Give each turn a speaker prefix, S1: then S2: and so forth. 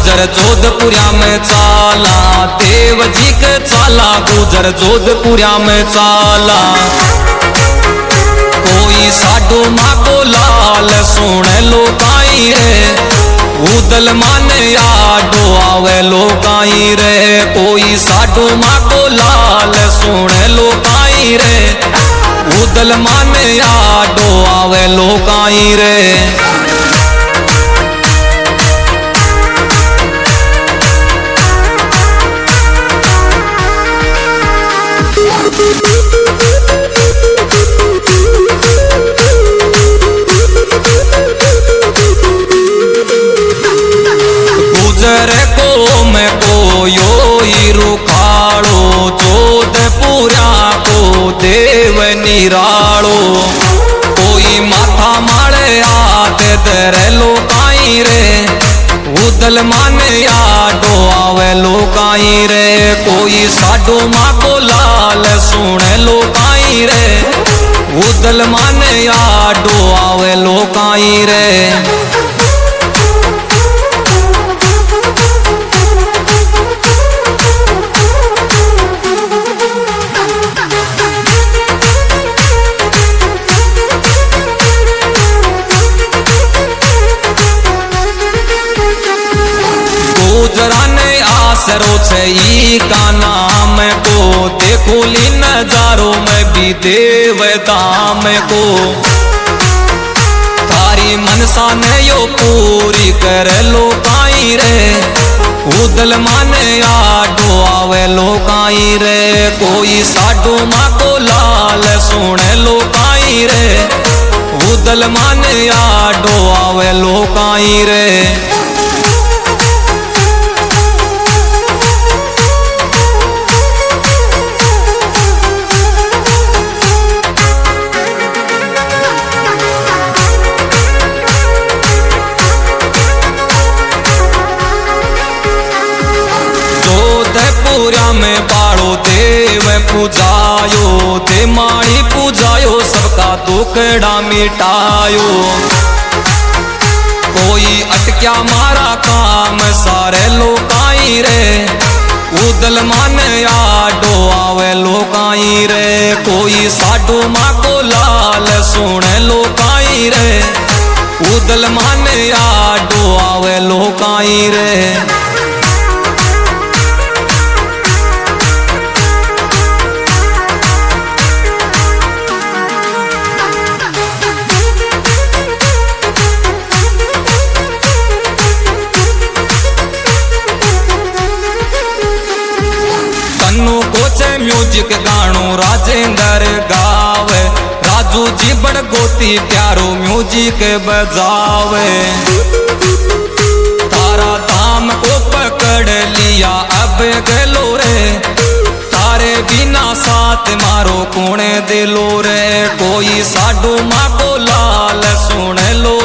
S1: गुजर जोधपुरिया में चाला, देव जी के चाला गुजर जोधपुरिया में चाला। कोई साडू माँ को लाल सुने लोकाई रे, उदल माने आडो आवे लोकाई रे। कोई साडू माँ को लाल सुने लोकाई रे, उदल माने आडो आवे लोकाई रे। गुजर को मैं को यो ही रुखाड़ो, जोधपुरा को देव निराड़ो। कोई माथा मारे हाथ दरे लोकाई रे, उदल माने आडो आवे लोकाई रे। कोई साडू माँ को लाल सुने लोकाई रे, उदल माने आडो आवे लोकाई रे। गुजराने आसरो छे ई का नाम को, देखो ली नजारों में भी देव दाम को। थारी मनसा ने यो पूरी कर लोकाई रे, उदल माने आडो आवे लोकाई रे। कोई साडू माँ को लाल सुने लोकाई रे, उदल माने आडो आवे लोकाई रे। जोधपुरिया में बाड़ो देव पूजायो, दे माड़ी पूजायो सबका दुखड़ा मिटायो। कोई अटक्या मारा काम सारे लोकाई रे, उदल माने आडो आवे लोकाई रे। कोई साडू माँ को लाल सुने लोकाई रे, उदल माने आडो आवे लोकाई रे। म्यूजिक गाणो राजेंद्र गावे, राजू जी बड़ गोती प्यारो म्यूजिक बजावे। तारा धाम को पकड़ लिया अब गलो रे, तारे बिना साथ मारो कोने दिलो रे। कोई साडू माँ को लाल सुन लो